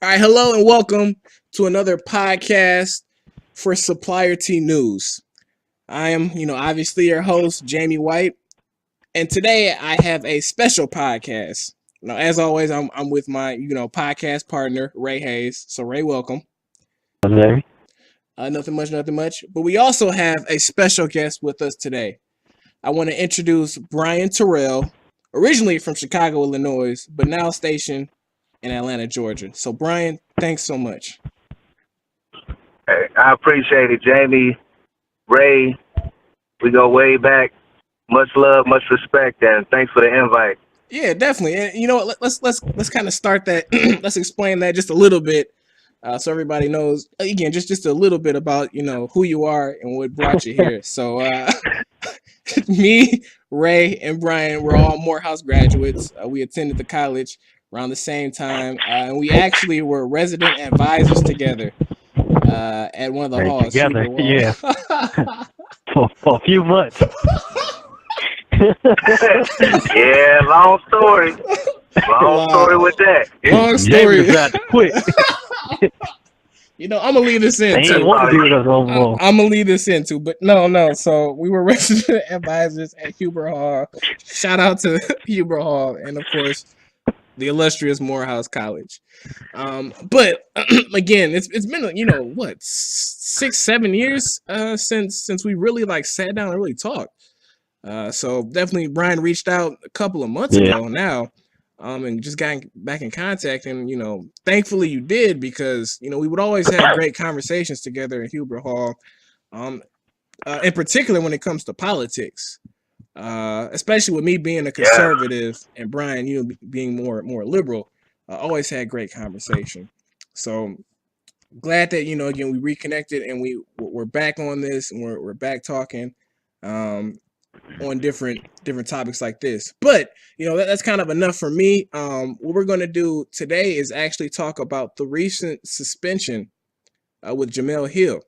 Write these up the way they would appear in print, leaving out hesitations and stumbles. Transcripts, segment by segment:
All right, hello and welcome to another podcast for Supplierty News. I am, obviously your host, Jaymie White, and today I have a special podcast. As always, I'm with my, podcast partner, Ray Hayes. So, Ray, welcome. Larry. Nothing much. But we also have a special guest with us today. I want to introduce Brian Terrell, originally from Chicago, Illinois, but now stationed in Atlanta, Georgia. So, Brian, thanks so much. Hey, I appreciate it, Jaymie, Ray. We go way back. Much love, much respect, and thanks for the invite. Yeah, definitely. And you know what? Let's kind of start that. Let's explain that just a little bit, so everybody knows. Again, just a little bit about who you are and what brought you here. So, me, Ray, and Brian, we're all Morehouse graduates. We attended the college around the same time, and we actually were resident advisors together at one of the halls. Together, yeah, for a few months. Yeah, long story. Long story with that. Long story. James had to quit. I'm gonna leave this in They too. ain't want to be with us no more. I'm gonna leave this in too, but no. So we were resident advisors at Huber Hall. Shout out to Huber Hall, and of course the illustrious Morehouse College. But again, it's been 6-7 years since we really sat down and really talked. So definitely Brian reached out a couple of months ago now, and just got back in contact, and thankfully you did, because we would always have great conversations together at Huber Hall, in particular when it comes to politics, especially with me being a conservative and Brian being more liberal. Always had great conversation. So glad that again we reconnected and we're back on this, and we're back talking on different topics like this. But that's kind of enough for me. What we're going to do today is actually talk about the recent suspension with Jemelle Hill,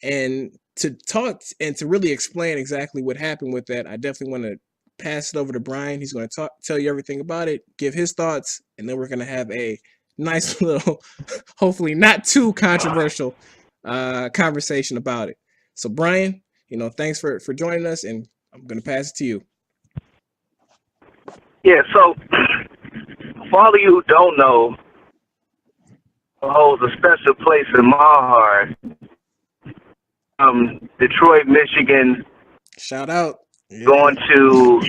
and to talk and to really explain exactly what happened with that, I definitely want to pass it over to Brian. He's going to tell you everything about it, give his thoughts, and then we're going to have a nice little, hopefully not too controversial conversation about it. So Brian, thanks for joining us, and I'm going to pass it to you. Yeah, so for all of you who don't know, holds a special place in my heart. Detroit, Michigan. Shout out. Yeah. Going to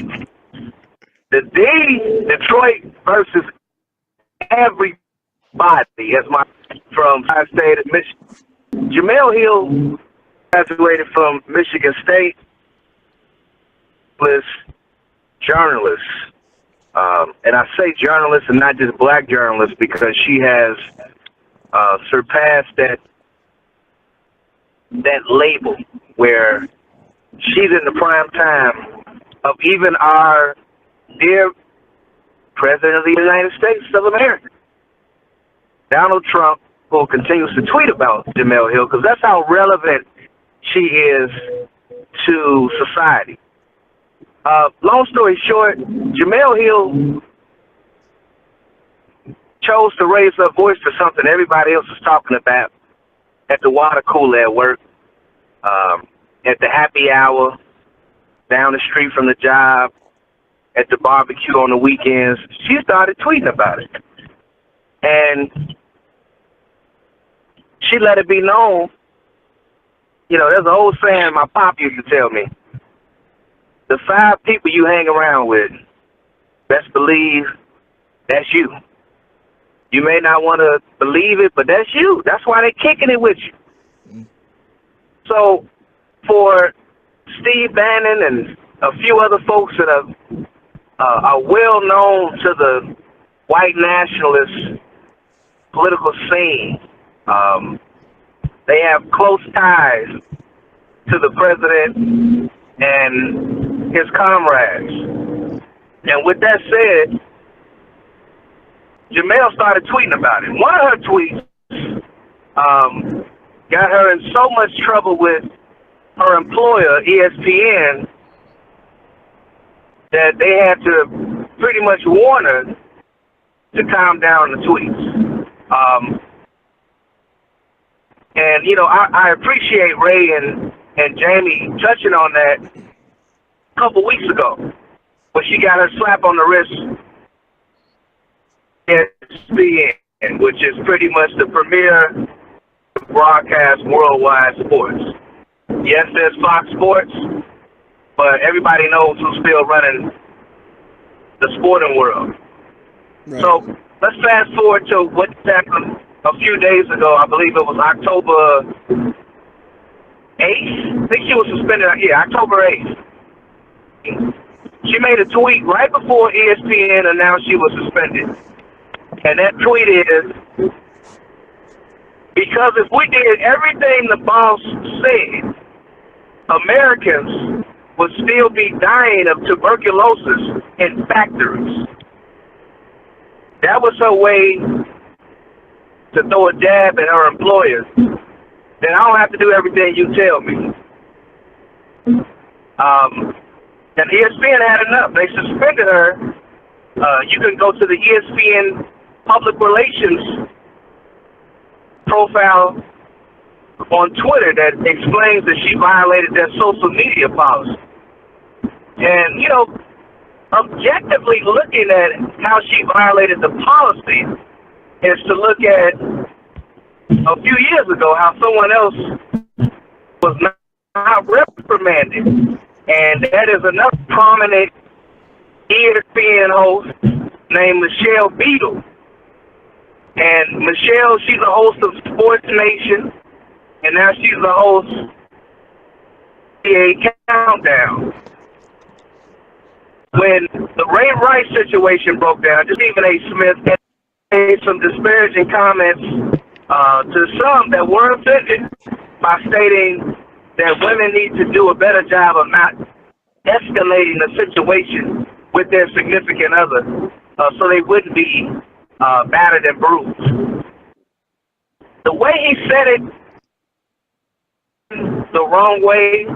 the Detroit versus everybody. As my from Ohio State of Michigan. Jemelle Hill graduated from Michigan State. Was journalist, and I say journalist and not just black journalist because she has surpassed that label where she's in the prime time of even our dear President of the United States of America, Donald Trump, who continues to tweet about Jemelle Hill because that's how relevant she is to society. Long story short, Jemelle Hill chose to raise her voice to something everybody else is talking about at the water cooler at work, at the happy hour, down the street from the job, at the barbecue on the weekends. She started tweeting about it. And she let it be known. There's an old saying my pop used to tell me. The 5 people you hang around with, best believe that's you. You may not want to believe it, but that's you. That's why they're kicking it with you. So for Steve Bannon and a few other folks that are well known to the white nationalist political scene, they have close ties to the president and his comrades. And with that said, Jemelle started tweeting about it. One of her tweets got her in so much trouble with her employer, ESPN, that they had to pretty much warn her to calm down the tweets. And I appreciate Ray and Jaymie touching on that a couple weeks ago when she got her slap on the wrist at ESPN, which is pretty much the premier broadcast worldwide sports. Yes, there's Fox Sports, but everybody knows who's still running the sporting world. Right. So let's fast forward to what happened a few days ago. I believe it was October 8th. I think she was suspended. Yeah, October 8th. She made a tweet right before ESPN announced she was suspended. And that tweet is, because if we did everything the boss said, Americans would still be dying of tuberculosis in factories. That was her way to throw a jab at her employers. Then I don't have to do everything you tell me. And ESPN had enough. They suspended her. You can go to the ESPN public relations profile on Twitter that explains that she violated their social media policy. And, objectively looking at how she violated the policy is to look at a few years ago how someone else was not reprimanded. And that is another prominent ESPN host named Michelle Beadle. And Michelle, she's a host of Sports Nation, and now she's the host of the Countdown. When the Ray Rice situation broke down, Stephen A. Smith made some disparaging comments to some that were offended by stating that women need to do a better job of not escalating the situation with their significant other so they wouldn't be battered and bruised. The way he said it the wrong way.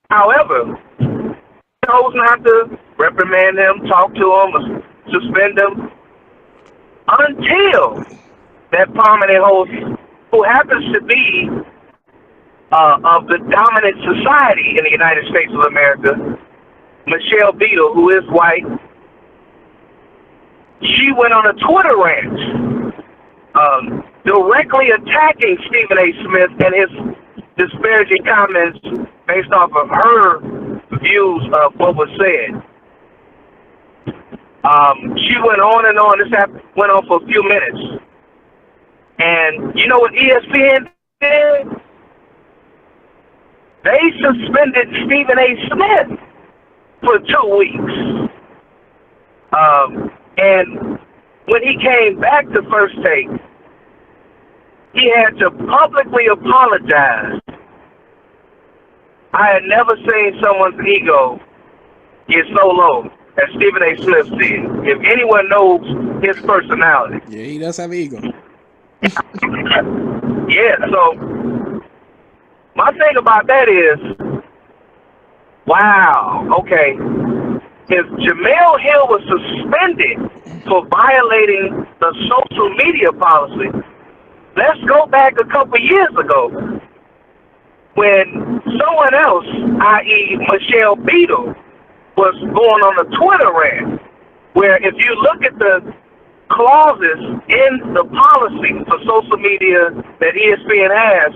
However, he chose not to reprimand him, talk to him, or suspend him until that prominent host, who happens to be of the dominant society in the United States of America, Michelle Beadle, who is white, she went on a Twitter rant directly attacking Stephen A. Smith and his disparaging comments based off of her views of what was said. She went on and on. This went on for a few minutes. And you know what ESPN did? They suspended Stephen A. Smith for 2 weeks. And when he came back to First Take, he had to publicly apologize. I had never seen someone's ego get so low as Stephen A. Smith did. If anyone knows his personality. Yeah, he does have an ego. Yeah, so my thing about that is, wow, okay, if Jemelle Hill was suspended for violating the social media policy, let's go back a couple years ago when someone else, i.e. Michelle Beadle, was going on a Twitter rant where if you look at the clauses in the policy for social media that ESPN has,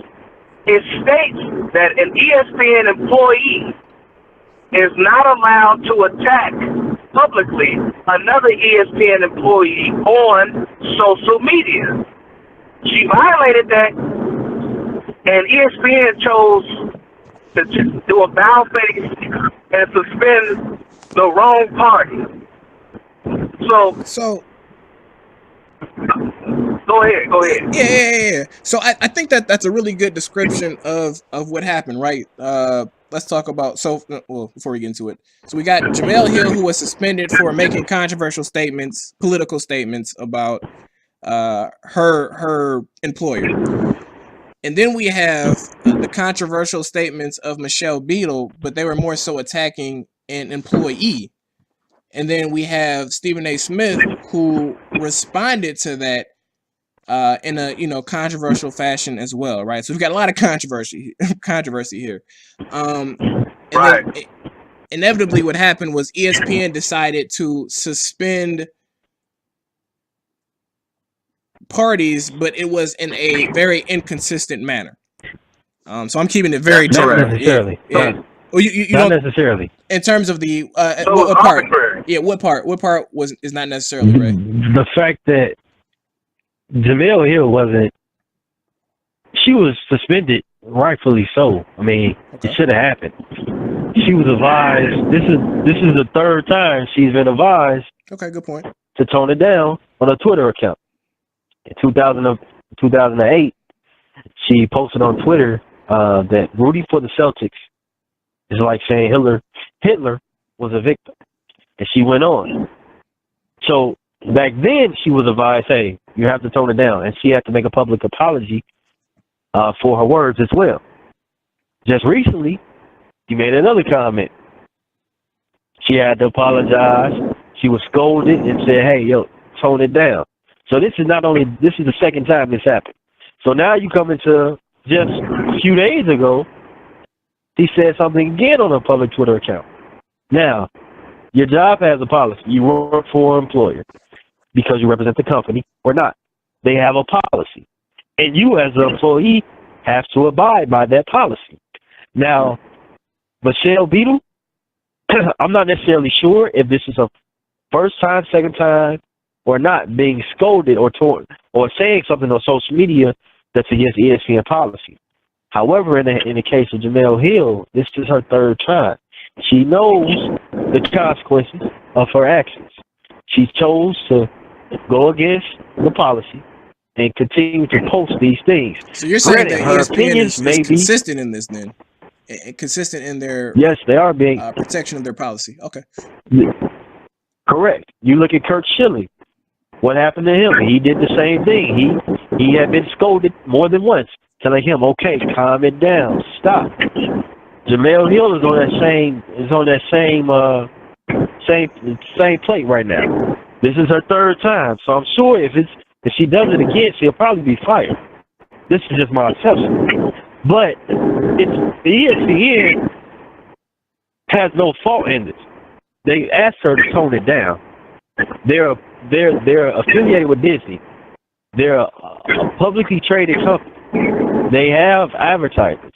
it states that an ESPN employee is not allowed to attack publicly another ESPN employee on social media. She violated that, and ESPN chose to do a bow face and suspend the wrong party. So go ahead. Yeah. So I think that's a really good description of what happened, right? Let's talk about, before we get into it. So we got Jemelle Hill, who was suspended for making controversial statements, political statements about her employer. And then we have the controversial statements of Michelle Beadle, but they were more so attacking an employee. And then we have Stephen A. Smith, who responded to that in a controversial fashion as well, right? So we've got a lot of controversy here. And Right. then inevitably what happened was ESPN decided to suspend parties, but it was in a very inconsistent manner. So I'm keeping it very Not general. necessarily. Yeah. Well, you Not don't necessarily. in terms of the So what part? arbitrary. Yeah, what part is not necessarily right. The fact that Jemelle Hill she was suspended, rightfully so. I mean, Okay. it should have happened. She was advised. This is the third time she's been advised Okay, good point. to tone it down on her Twitter account. In 2008, she posted on Twitter that rooting for the Celtics is like saying Hitler was a victim. And she went on. So back then, she was advised, hey, you have to tone it down. And she had to make a public apology for her words as well. Just recently, she made another comment. She had to apologize. She was scolded and said, hey, yo, tone it down. So this is the second time this happened. So now you come into just a few days ago, she said something again on her public Twitter account. Now, your job has a policy. You work for an employer because you represent the company or not. They have a policy. And you as an employee have to abide by that policy. Now, Michelle Beadle, I'm not necessarily sure if this is a first time, second time, or not being scolded or torn or saying something on social media that's against ESPN policy. However, in the case of Jemelle Hill, this is her third time. She knows the consequences of her actions. She chose to go against the policy and continue to post these things. So you're saying Granted, that her ESPN opinions is may be consistent in this, then, and consistent in their yes, they are being protection of their policy. Okay. correct. You look at Kurt Schilling. What happened to him? He did the same thing. He had been scolded more than once, telling him, "Okay, calm it down, stop." Jemelle Hill is on that same plate right now. This is her third time, so I'm sure if she does it again, she'll probably be fired. This is just my assessment. But the ESPN has no fault in this. They asked her to tone it down. They're affiliated with Disney. They're a publicly traded company. They have advertisers.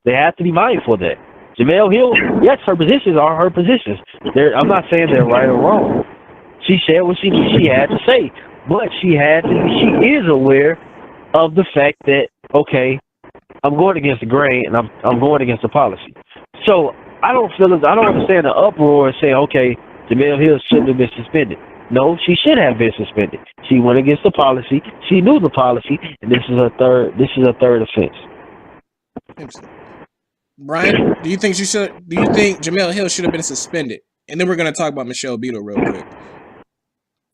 They have to be mindful of that. Jemelle Hill, yes, her positions are her positions. I'm not saying they're right or wrong. She said what she had to say, but she is aware of the fact that, okay, I'm going against the grain and I'm going against the policy. So I don't understand the uproar and saying, okay, Jemelle Hill shouldn't have been suspended. No, she should have been suspended. She went against the policy. She knew the policy, and this is a third offense. Brian, do you think Jemelle Hill should have been suspended? And then we're going to talk about Michelle Beadle real quick.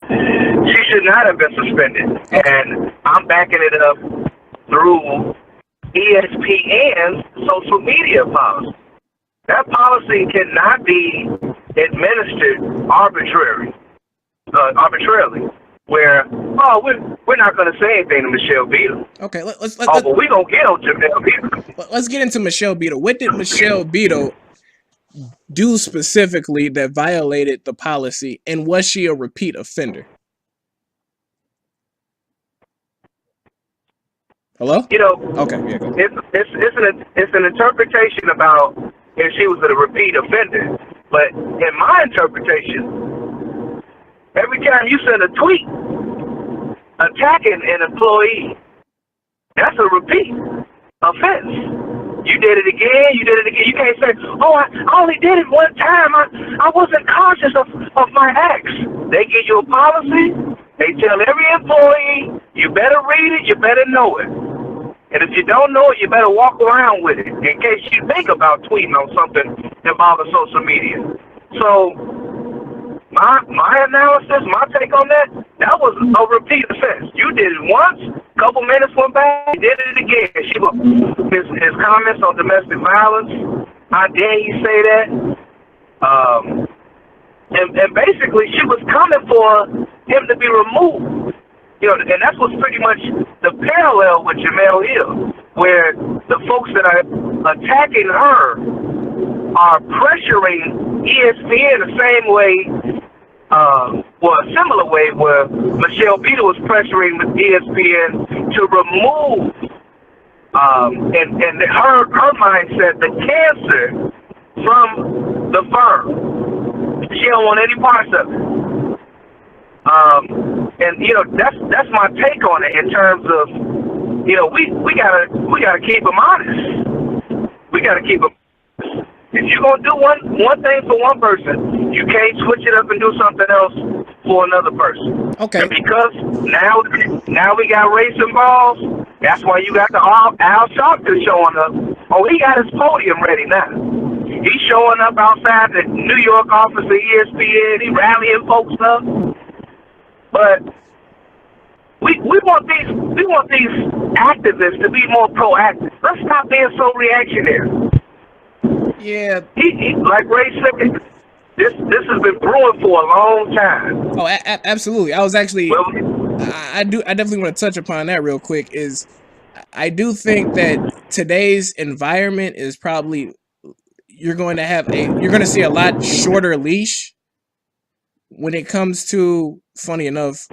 She should not have been suspended. Okay. And I'm backing it up through ESPN's social media policy. That policy cannot be administered arbitrarily, where, we're not going to say anything to Michelle Beadle. Okay, but we're going to get on Jemelle Beadle. Let's get into Michelle Beadle. What did Michelle Beadle do specifically that violated the policy, and was she a repeat offender? Hello? Okay, yeah, go ahead. It's an interpretation about if she was a repeat offender. But in my interpretation, every time you send a tweet attacking an employee, that's a repeat offense. You did it again. You can't say, I only did it one time. I wasn't conscious of my acts. They give you a policy. They tell every employee, you better read it, you better know it. And if you don't know it, you better walk around with it in case you think about tweeting on something involving social media. So my analysis, my take on that was a repeat offense. You did it once, a couple minutes went by, you did it again. His comments on domestic violence, how dare you say that? And basically, she was coming for him to be removed. You know, and that's what's pretty much the parallel with Jemelle Hill, where the folks that are attacking her are pressuring ESPN the same way, well, a similar way where Michelle Beadle was pressuring the ESPN to remove, and her mindset, the cancer from the firm. She don't want any parts of it. And you know, that's my take on it in terms of, you know, we gotta keep them honest. We gotta keep them. If you're gonna do one thing for one person, you can't switch it up and do something else for another person. Okay. And because now we got race involved, that's why you got the Al Sharpton showing up. Oh, he got his podium ready now. He's showing up outside the New York office of ESPN. He rallying folks up. But we want these activists to be more proactive. Let's stop being so reactionary. Yeah. He like Ray said, this has been brewing for a long time. Oh, absolutely. I was actually, I definitely want to touch upon that real quick. Is I do think that today's environment is probably, you're going to see a lot shorter leash when it comes to, funny enough,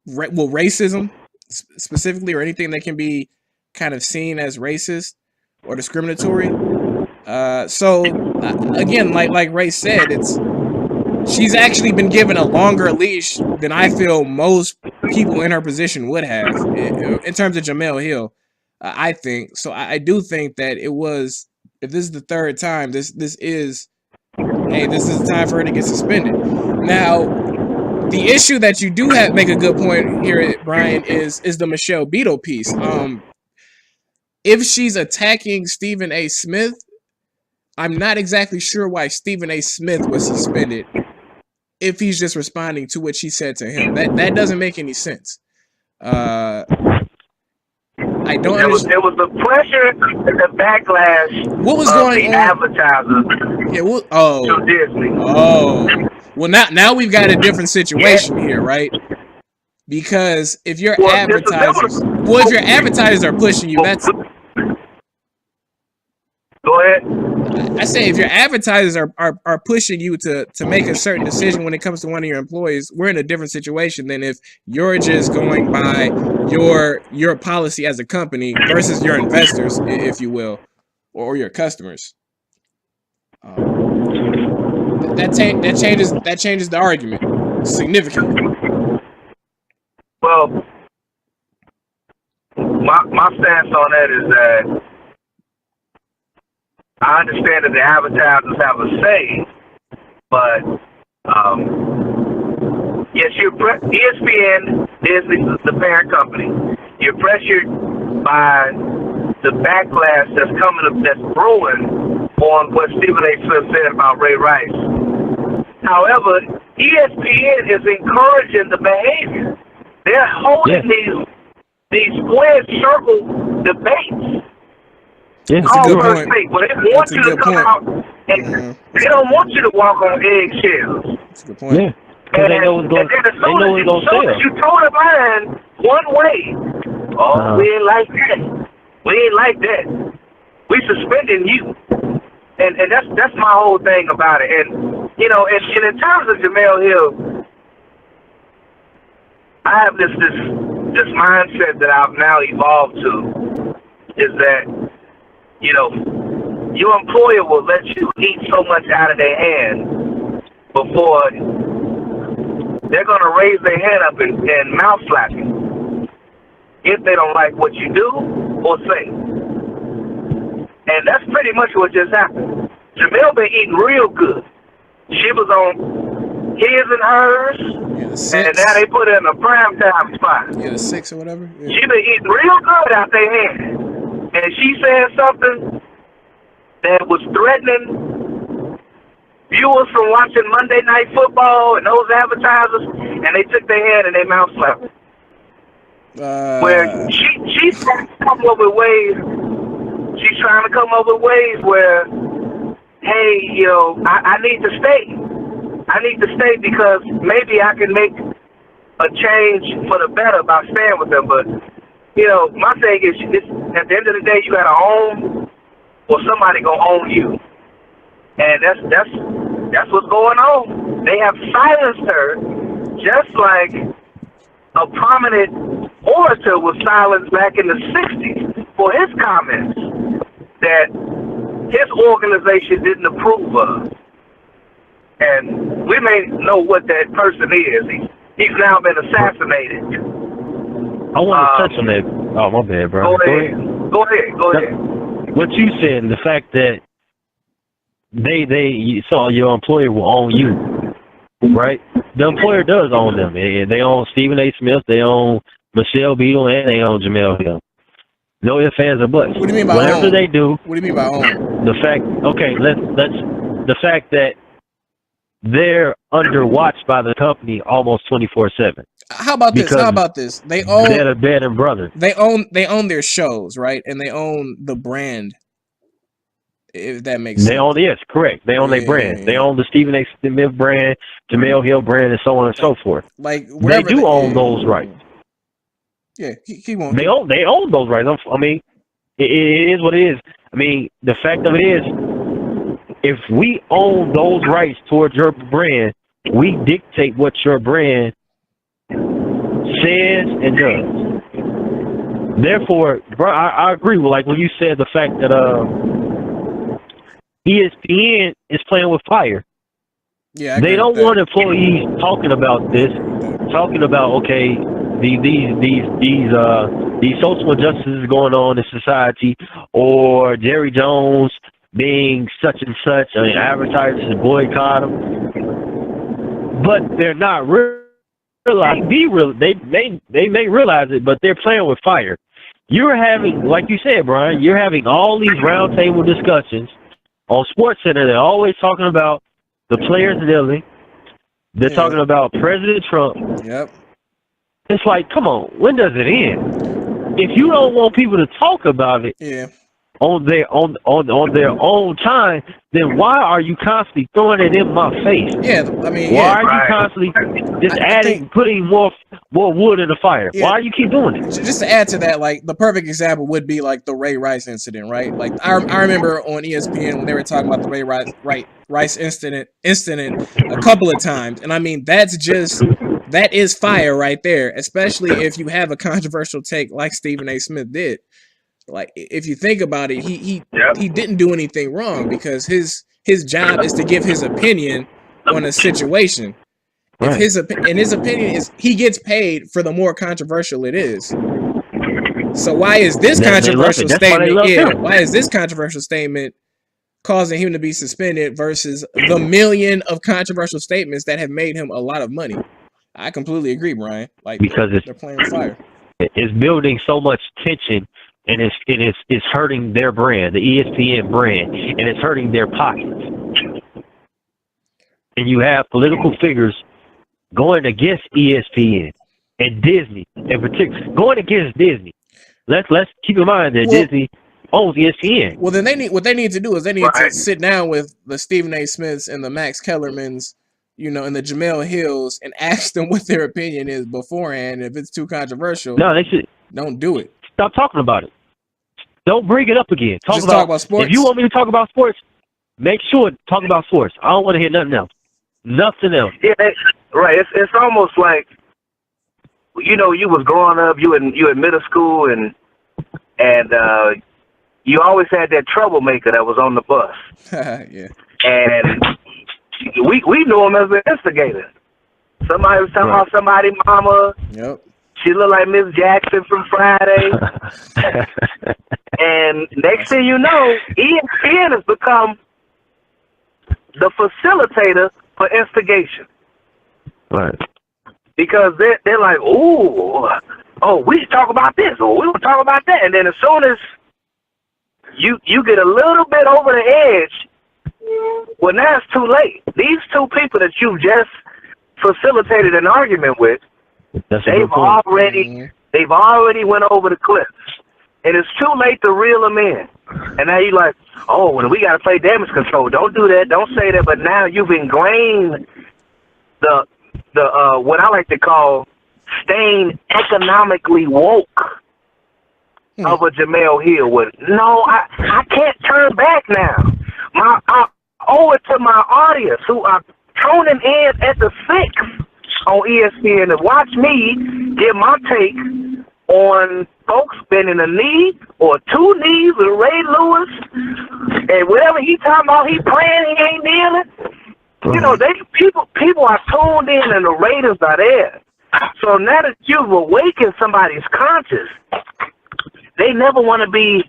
racism specifically, or anything that can be kind of seen as racist or discriminatory. So again, like Ray said, she's actually been given a longer leash than I feel most people in her position would have in terms of Jemelle Hill. I think so. I do think that it was, if this is the third time, this is the time for her to get suspended. Now, the issue that you do make a good point here, Brian, is the Michelle Beadle piece. If she's attacking Stephen A. Smith, I'm not exactly sure why Stephen A. Smith was suspended if he's just responding to what she said to him. That doesn't make any sense. I don't understand. It was the pressure and the backlash. What was going on? Advertisers. Yeah. To Disney. Oh. Well, now we've got a different situation here, right? Because if your advertisers are pushing you, that's. Go ahead. I say if your advertisers are pushing you to make a certain decision when it comes to one of your employees, we're in a different situation than if you're just going by your policy as a company versus your investors, if you will, or your customers. That changes the argument significantly. Well, my stance on that is that I understand that the advertisers have a say, but yes, ESPN, Disney, the parent company. You're pressured by the backlash that's brewing on what Stephen A. Smith said about Ray Rice. However, ESPN is encouraging the behavior. They're holding these square circle debates. Yeah, that's a good point. But they want you to come out, and they don't want you to walk on eggshells. That's a good point. Yeah. Because they know it's going to sell. As you toe the line one way, we ain't like that. We ain't like that. We suspending you. And that's my whole thing about it. And, you know, and in terms of Jemelle Hill, I have this mindset that I've now evolved to, is that, you know, your employer will let you eat so much out of their hand before they're going to raise their hand up and mouth slap you if they don't like what you do or say. And that's pretty much what just happened. Jemelle been eating real good. She was on His and Hers, and now they put her in a primetime spot. Yeah, the 6 or whatever. Yeah. She been eating real good out their hand. And she said something that was threatening viewers from watching Monday Night Football and those advertisers, and they took their hand and they mouth slapped her. Where she's trying to come up with ways. She's trying to come up with ways where hey, I need to stay. I need to stay because maybe I can make a change for the better by staying with them. But, my thing is, at the end of the day, you got to own, or somebody going to own you. And that's what's going on. They have silenced her just like a prominent orator was silenced back in the 60s for his comments that his organization didn't approve of. And we may know what that person is. He's now been assassinated. I want to touch on that. Oh, my bad, bro. Go ahead. What you said, the fact that you saw your employer will own you, right? The employer does own them. They own Stephen A. Smith, they own Michelle Beadle, and they own Jemelle Hill. No ifs, ands, or buts. What do you mean by whatever own? They do. What do you mean by own? The fact that they're under watch by the company almost 24/7. How about this? They own they're bed and brother. They own their shows, right? And they own the brand. If that makes sense. Yes, correct. They own their brand. Yeah. They own the Stephen A. Smith brand, Jemelle Hill brand, and so on and so forth. Like they do own those rights. Yeah, he won't. They own those rights. I mean, it is what it is. I mean, the fact of it is, if we own those rights towards your brand, we dictate what your brand says and does. Therefore, bro, I agree with like when you said the fact that ESPN is playing with fire. Yeah, they don't want employees talking about this, talking about okay, these social injustices going on in society, or Jerry Jones being such and such, and advertisers boycott them. But they're not they may realize it, but they're playing with fire. You're having, like you said, Brian, you're having all these roundtable discussions on SportsCenter. They're always talking about the players kneeling. They're talking about President Trump. Yep. It's like, come on, when does it end? If you don't want people to talk about it on their own time, then why are you constantly throwing it in my face? Yeah, I mean, why are you constantly just putting more wood in the fire? Yeah. Why do you keep doing it? Just to add to that, like the perfect example would be like the Ray Rice incident, right? Like I remember on ESPN when they were talking about the Ray Rice incident a couple of times, and I mean that is fire right there, especially if you have a controversial take like Stephen A. Smith did. Like if you think about it, he didn't do anything wrong because his job is to give his opinion on a situation. Right. His opinion is he gets paid for the more controversial it is. So why is this controversial statement? Why is this controversial statement causing him to be suspended versus the million of controversial statements that have made him a lot of money? I completely agree, Brian. Like because they're playing with fire. It's building so much tension, and it's hurting their brand, the ESPN brand, and it's hurting their pockets. And you have political figures going against ESPN and Disney, in particular, going against Disney. Let's keep in mind that Disney owns ESPN. Well, then what they need to do is they need to sit down with the Stephen A. Smiths and the Max Kellermans, and the Jemelle Hills, and ask them what their opinion is beforehand. If it's too controversial, no, they should don't do it. Stop talking about it. Don't bring it up again. Talk about sports. If you want me to talk about sports, make sure to talk about sports. I don't want to hear nothing else. Nothing else. Yeah, right. It's almost like, you was growing up, you in middle school, and you always had that troublemaker that was on the bus. Yeah. And we knew him as an instigator. Somebody was talking about somebody's mama. Yep. She looked like Miss Jackson from Friday. And next thing you know, ESPN has become the facilitator for instigation. Right. Because they're like, we should talk about this, or we will talk about that. And then as soon as you get a little bit over the edge, well, now it's too late. These two people that you've just facilitated an argument with, they've already went over the cliff. and it's too late to reel them in. And now you're like, oh, when we got to play damage control, don't do that, don't say that. But now you've ingrained the what I like to call staying economically woke of a Jemelle Hill. With no, I can't turn back now. I owe it to my audience who are tuning in at the 6 on ESPN to watch me give my take on folks bending a knee or 2 knees with Ray Lewis, and whatever he talking about, he praying he ain't kneeling. You know, people are tuned in and the ratings are there. So now that you've awakened somebody's conscious, they never want to be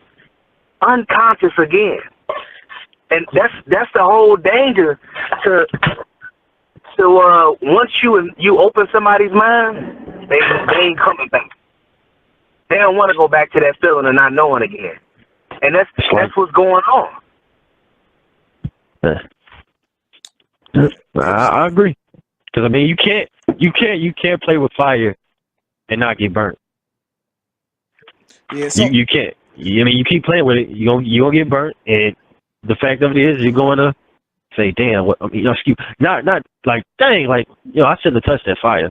unconscious again. And that's the whole danger to once you open somebody's mind, they ain't coming back. They don't want to go back to that feeling of not knowing again. And that's what's going on. I agree. Because I mean, you can't play with fire and not get burnt. Yeah, so you can't. I mean, you keep playing with it, you gonna get burnt. And the fact of it is, you're going to say, "Damn, what?" Excuse, not like, "Dang, like, I shouldn't have touched that fire."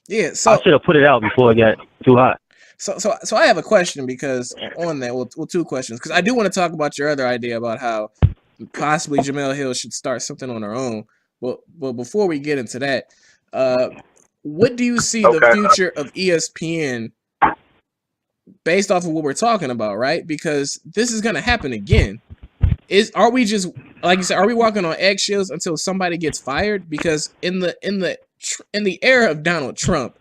Yeah, so I should have put it out before it got too hot. So I have a question because on that, well, 2 questions, because I do want to talk about your other idea about how possibly Jemelle Hill should start something on her own. Well, before we get into that, what do you see the future of ESPN based off of what we're talking about, right? Because this is going to happen again. Are we just, like you said, are we walking on eggshells until somebody gets fired? Because in the era of Donald Trump,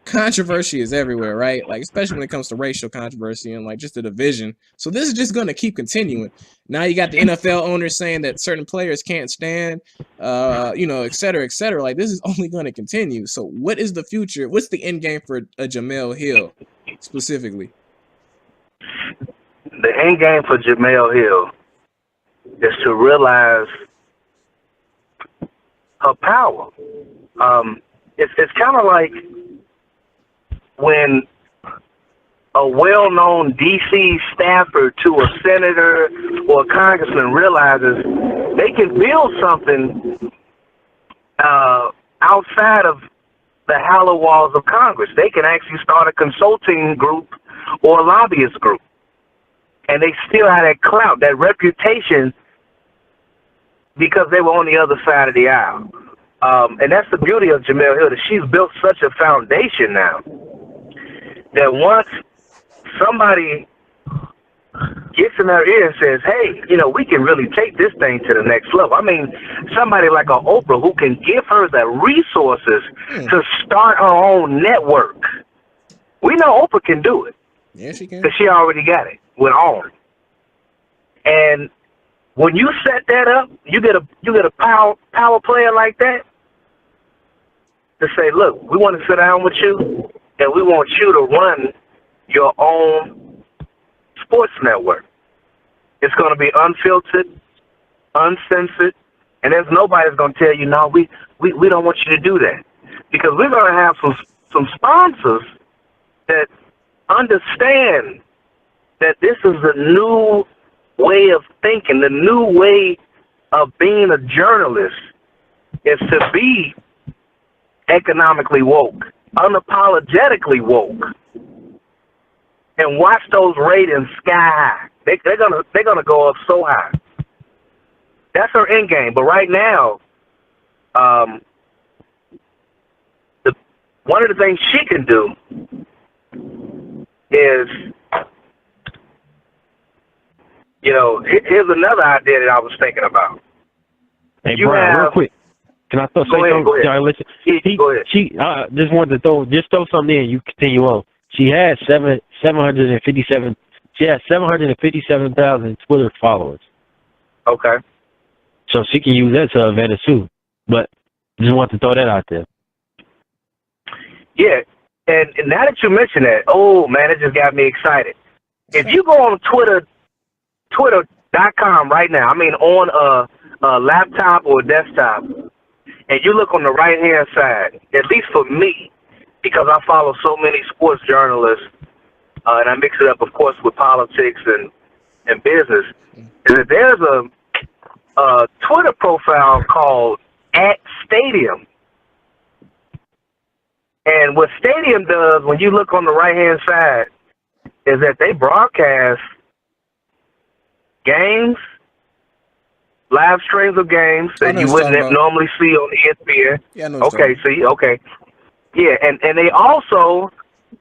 controversy is everywhere, right? Like, especially when it comes to racial controversy and like just the division. So this is just going to keep continuing. Now you got the NFL owners saying that certain players can't stand, et cetera, et cetera. Like, this is only going to continue. So what is the future? What's the end game for a Jemelle Hill specifically? The end game for Jemelle Hill is to realize her power. It's kind of like when a well-known D.C. staffer to a senator or a congressman realizes they can build something outside of the hollow walls of Congress. They can actually start a consulting group or a lobbyist group. And they still have that clout, that reputation, because they were on the other side of the aisle. And that's the beauty of Jemelle Hill, that she's built such a foundation now that once somebody gets in her ear and says, hey, we can really take this thing to the next level. I mean, somebody like a Oprah who can give her the resources to start her own network. We know Oprah can do it. Yeah, she can. Because she already got it with OWN. And when you set that up, you get a power player like that to say, look, we want to sit down with you, and we want you to run your own sports network. It's going to be unfiltered, uncensored, and there's nobody's going to tell you, no, we don't want you to do that. Because we're going to have some sponsors that understand that this is a new way of thinking, the new way of being a journalist is to be economically woke, unapologetically woke, and watch those ratings sky high. They're gonna go up so high. That's her end game. But right now, one of the things she can do is, here's another idea that I was thinking about. Hey, Brian, real quick. Can I say something? Go ahead. Listen. Go ahead. She just wanted to throw something in. You continue on. She had 757. She has 757,000 Twitter followers. Okay. So she can use that to her advantage too. But just want to throw that out there. Yeah, and now that you mention that, oh man, it just got me excited. If you go on Twitter.com right now, I mean on a laptop or a desktop, and you look on the right-hand side, at least for me, because I follow so many sports journalists and I mix it up, of course, with politics and business, is that there's a Twitter profile called @Stadium. And what Stadium does, when you look on the right-hand side, is that they broadcast games, live streams of games that you wouldn't normally see on ESPN. Yeah, I know. Okay, see, okay. Yeah, and they also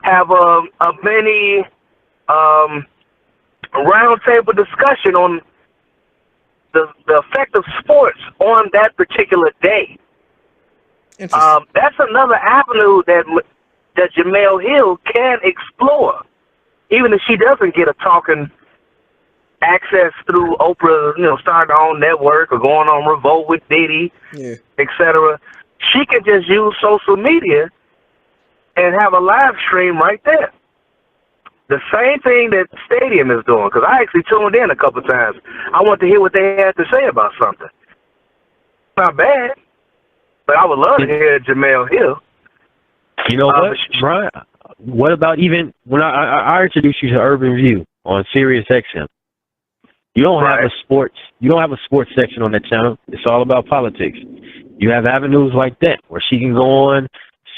have a mini roundtable discussion on the effect of sports on that particular day. That's another avenue that Jemelle Hill can explore, even if she doesn't get a talking access through Oprah, starting her own network or going on Revolt with Diddy, etc. She can just use social media and have a live stream right there. The same thing that Stadium is doing, because I actually tuned in a couple times. I want to hear what they had to say about something. Not bad, but I would love to hear Jemelle Hill. You know what, Brian? What about even when I introduced you to Urban View on Sirius XM? You don't have a sports. You don't have a sports section on that channel. It's all about politics. You have avenues like that where she can go on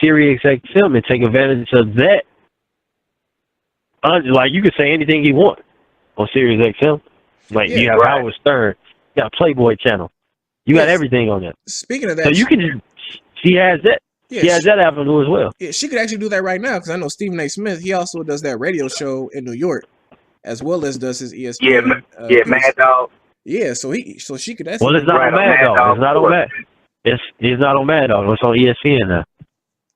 Sirius XM and take advantage of that. Like you can say anything you want on Sirius XM. Like you have Howard Stern, you got a Playboy channel, you got everything on that. Speaking of that, so you can just. She has that. Yeah, she has that avenue as well. Yeah, she could actually do that right now because I know Stephen A. Smith. He also does that radio show in New York, as well as does his ESPN. Mad Dog. Yeah, so she could. Well, it's not on Mad Dog. It's not on Mad. It's not on Mad Dog. It's on ESPN now.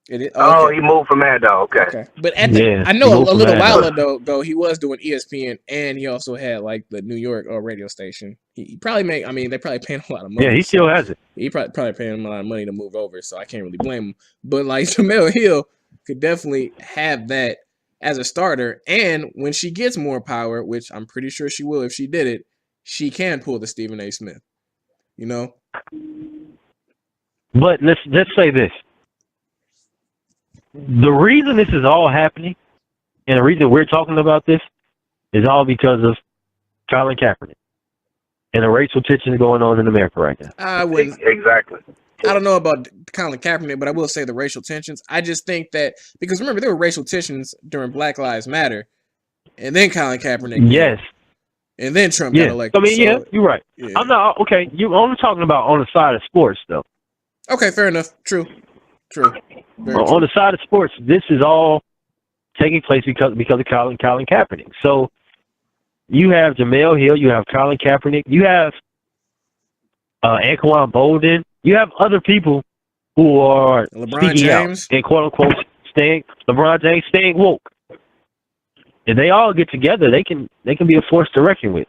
It is, he moved from Mad Dog. Okay. But I know a little while ago he was doing ESPN, and he also had like the New York radio station. He probably they probably paying a lot of money. Yeah, he still has it. He probably paying him a lot of money to move over, so I can't really blame him. But like Jemelle Hill could definitely have that as a starter, and when she gets more power, which I'm pretty sure she will if she did it, she can pull the Stephen A. Smith. But let's say this. The reason this is all happening, and the reason we're talking about this, is all because of Colin Kaepernick and the racial tension going on in America right now. Exactly. I don't know about Colin Kaepernick, but I will say the racial tensions. I just think that because remember there were racial tensions during Black Lives Matter, and then Colin Kaepernick. Yes. And then Trump got elected. You're right. Yeah. I'm not okay. You're only talking about on the side of sports, though. Okay, fair enough. True. On the side of sports, this is all taking place because of Colin Kaepernick. So you have Jemelle Hill, you have Colin Kaepernick, you have Anquan Bolden, you have other people who are LeBron James and quote unquote LeBron James staying woke. If they all get together, they can be a force to reckon with.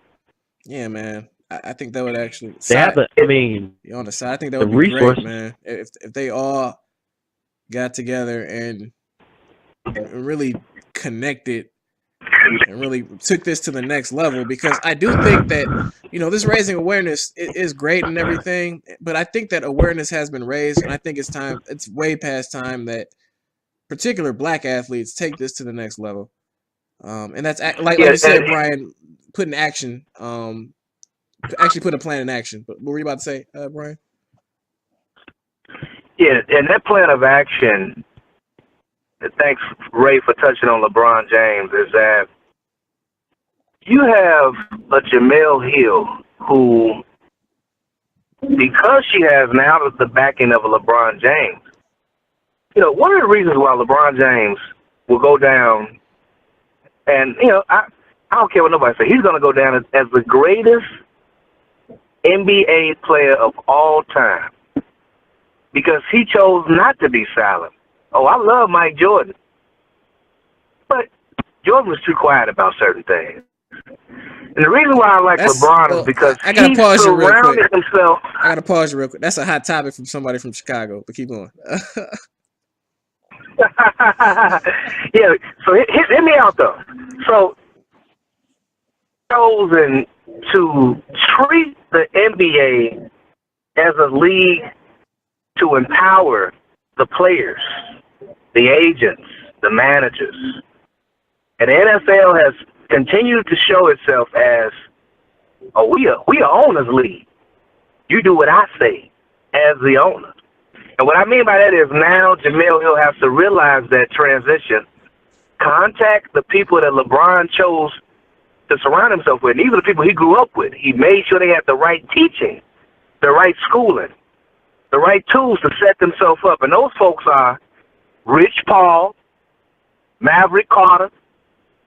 Yeah, man. I think that would actually. On the side, I think that would be resource. Great, man. If they all got together and really connected and really took this to the next level, because I do think that this raising awareness is great and everything, but I think that awareness has been raised, and I think it's way past time that particular Black athletes take this to the next level. And that's like you said, Brian, put in action. Actually put a plan in action. But what were you about to say, Brian? Yeah, and that plan of action, thanks, Ray, for touching on LeBron James, is that you have a Jemelle Hill who, because she has now the backing of a LeBron James, one of the reasons why LeBron James will go down, and, I don't care what nobody says, he's going to go down as the greatest NBA player of all time, because he chose not to be silent. Oh, I love Mike Jordan, but Jordan was too quiet about certain things. And the reason why I like LeBron is because he surrounded himself. I gotta pause you real quick. That's a hot topic from somebody from Chicago, but keep going. Yeah, so hit me out though. So chosen to treat the NBA as a league to empower the players, the agents, the managers, And the NFL has continued to show itself as, oh, we are owners league. You do what I say as the owner. And what I mean by that is now Jemelle Hill has to realize that transition. Contact the people that LeBron chose to surround himself with. And these are the people he grew up with. He made sure they had the right teaching, the right schooling, the right tools to set themselves up. And those folks are Rich Paul, Maverick Carter.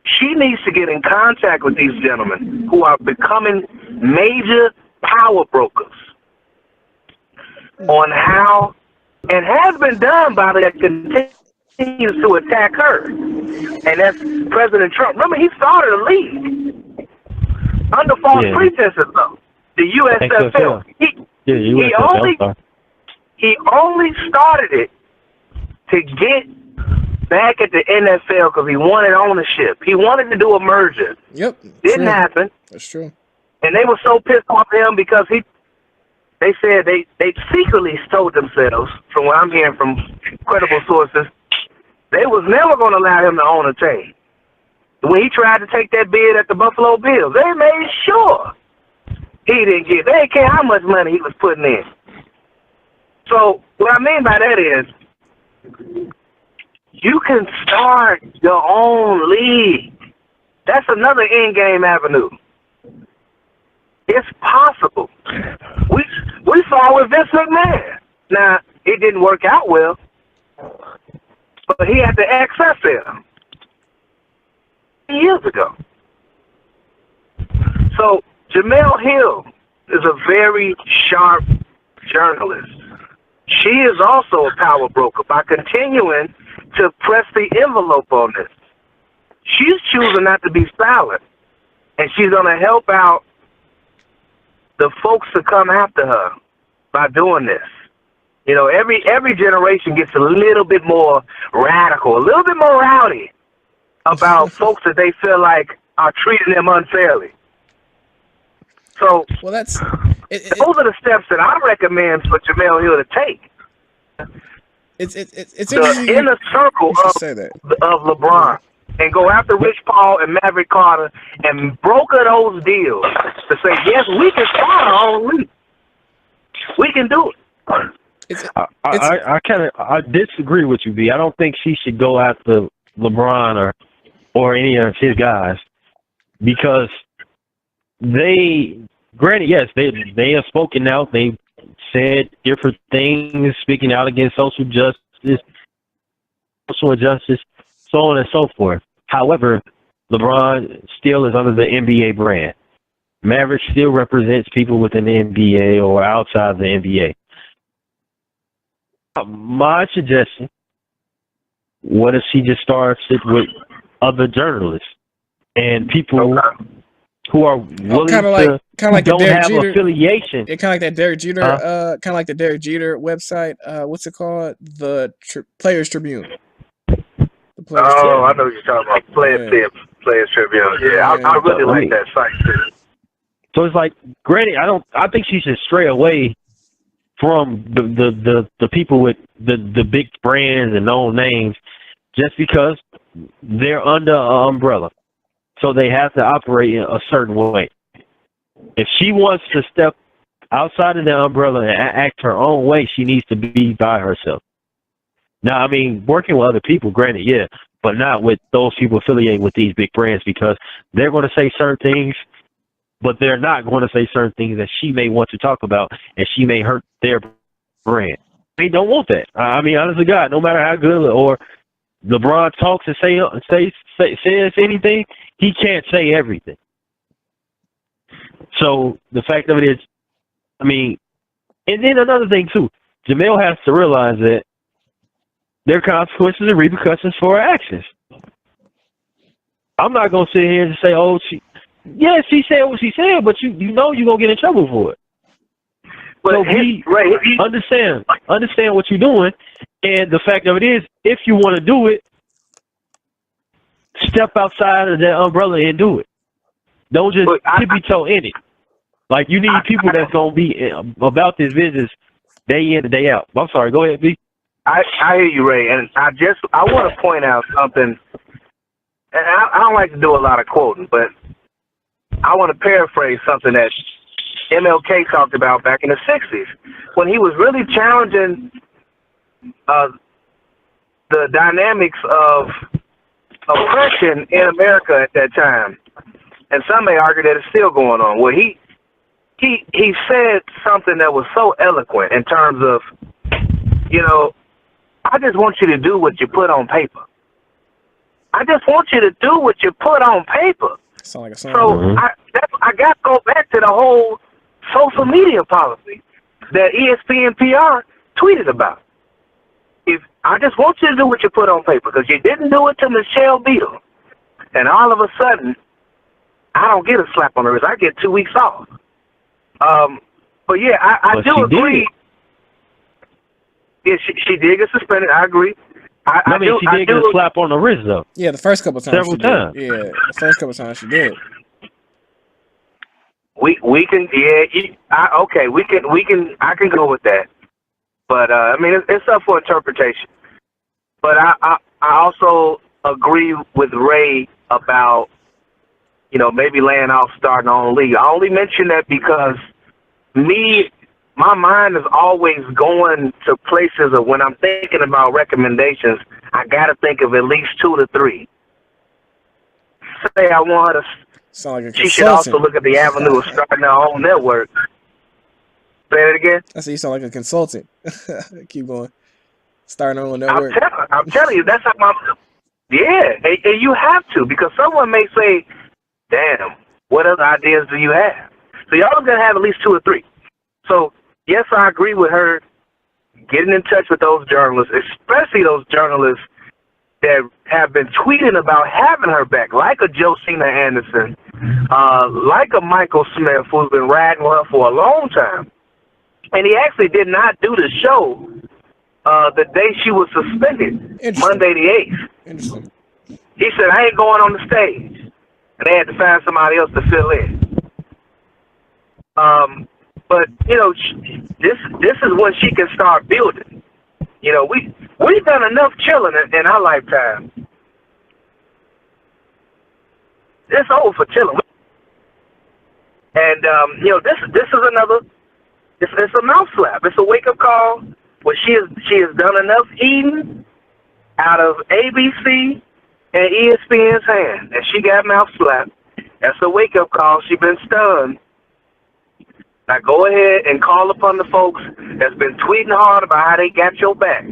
She needs to get in contact with these gentlemen who are becoming major power brokers on how, and has been done by the continues to attack her. And that's President Trump. Remember, he started a league under false pretenses, though. The USFL. He only started it to get back at the NFL because he wanted ownership. He wanted to do a merger. Yep. Didn't happen. That's true. And they were so pissed off at him because they said they secretly told themselves, from what I'm hearing from credible sources, they was never going to allow him to own a team. When he tried to take that bid at the Buffalo Bills, they made sure he didn't get. They didn't care how much money he was putting in. So what I mean by that is, you can start your own league. That's another in-game avenue. It's possible. We saw with Vince McMahon. Now, it didn't work out well, but he had the XFL years ago. So Jemelle Hill is a very sharp journalist. She is also a power broker by continuing to press the envelope on this. She's choosing not to be silent, and she's going to help out the folks to come after her by doing this. You know, every generation gets a little bit more radical, a little bit more rowdy about folks that they feel like are treating them unfairly. So, well, those are the steps that I recommend for Jemelle Hill to take. It's interesting. The inner circle of LeBron, and go after Rich Paul and Maverick Carter and broker those deals to say, yes, we can start our own league. We can do it. I disagree with you, B. I don't think she should go after LeBron or any of his guys because granted, yes, they have spoken out. They said different things, speaking out against social injustice, so on and so forth. However, LeBron still is under the NBA brand. Maverick still represents people within the NBA or outside the NBA. My suggestion, what if she just starts it with other journalists and people who are willing to don't have affiliation? Yeah, kind of like that Derek Jeter, kind of like the Derek Jeter website. What's it called? The Players Tribune. I know what you're talking about. Players Tribune. Yeah, I really like that site too. So it's like, granted, I think she should stray away from the people with the big brands and known names, just because they're under an umbrella, so they have to operate in a certain way. If she wants to step outside of the umbrella and act her own way, she needs to be by herself. Now, I mean, working with other people, granted, yeah, but not with those people affiliated with these big brands, because they're going to say certain things, but they're not going to say certain things that she may want to talk about, and she may hurt their brand. They don't want that. I mean, honestly, God, no matter how good or LeBron talks and says anything, he can't say everything. So the fact of it is, I mean, and then another thing too, Jemelle has to realize that there are consequences and repercussions for her actions. I'm not going to sit here and say, oh, she said what she said, but you know you're going to get in trouble for it. But so understand what you're doing, and the fact of it is, if you want to do it, step outside of that umbrella and do it. Don't just tippy-toe in it. Like, you need people that's going to be about this business day in and day out. I'm sorry, go ahead, B. I hear you, Ray, and I want to point out something and I don't like to do a lot of quoting, but I want to paraphrase something that MLK talked about back in the 60s when he was really challenging the dynamics of oppression in America at that time. And some may argue that it's still going on. Well, he said something that was so eloquent in terms of, you know, I just want you to do what you put on paper. I just want you to do what you put on paper. Sound like a song. So I got to go back to the whole social media policy that ESPN PR tweeted about. If I just want you to do what you put on paper, because you didn't do it to Michelle Beadle, and all of a sudden, I don't get a slap on the wrist. I get 2 weeks off. But yeah, I do agree. Yeah, she did get suspended. I agree. I mean, she did get a slap on the wrist, though. Yeah, the first couple times. Several times. Yeah, the first couple times she did. We can okay, we can I can go with that. But I mean, it's up for interpretation. But I also agree with Ray about, you know, maybe laying off starting on the league. I only mention that because my mind is always going to places of when I'm thinking about recommendations, I got to think of at least 2 to 3. Say I want her to. Sound like a she should also look at the avenue of starting her own network. Say it again. I say you sound like a consultant. Keep going. Starting her own network. I'm telling you, that's how yeah, and you have to, because someone may say, damn, what other ideas do you have? So y'all are going to have at least 2 or 3. So, yes, I agree with her getting in touch with those journalists, especially those journalists that have been tweeting about having her back, like a Josina Anderson, like a Michael Smith, who's been riding with her for a long time. And he actually did not do the show the day she was suspended, Monday the 8th. Interesting. He said, I ain't going on the stage. And they had to find somebody else to fill in. But, you know, this is when she can start building. You know, we've done enough chilling in our lifetime. It's over for chilling. And, you know, this is another, it's a mouth slap. It's a wake-up call where she has done enough eating out of ABC and ESPN's hand, and she got mouth slapped. That's a wake-up call. She been stunned. Now go ahead and call upon the folks that's been tweeting hard about how they got your back.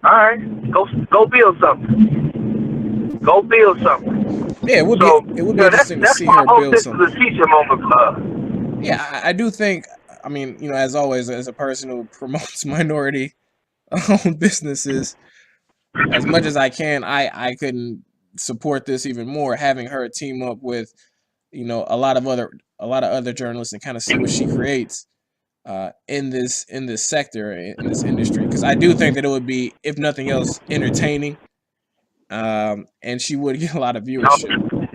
All right, go build something. Go build something. Yeah, it would be interesting to see her build something. This is a teacher moment club. Yeah, I do think. I mean, you know, as always, as a person who promotes minority-owned businesses, as much as I can, I couldn't support this even more. Having her team up with, you know, a lot of other journalists and kind of see what she creates in this sector, in this industry, because I do think that it would be, if nothing else, entertaining, and she would get a lot of viewership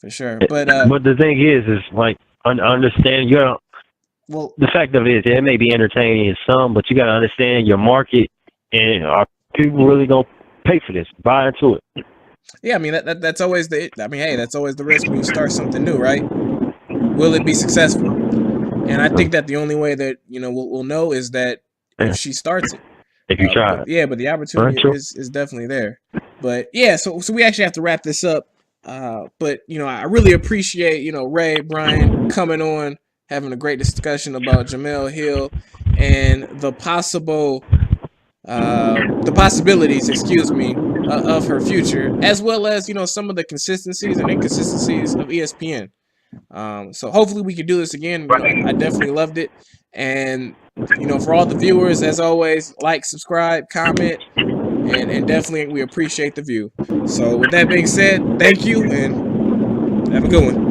for sure. But the thing is like, understand the fact of it is, it may be entertaining in some, but you got to understand your market, and are people really gonna pay for this? Buy into it. Yeah, I mean that's always that's always the risk when you start something new, right? Will it be successful? And I think that the only way that, you know, we'll know is that if she starts it. If you try. But the opportunity is definitely there. But yeah, so we actually have to wrap this up. But, you know, I really appreciate, you know, Ray, Brian coming on, having a great discussion about Jemelle Hill and the possibilities, of her future, as well as, you know, some of the consistencies and inconsistencies of ESPN. So hopefully we can do this again. You know, I definitely loved it. And, you know, for all the viewers, as always, like, subscribe, comment, and definitely we appreciate the view. So with that being said, thank you and have a good one.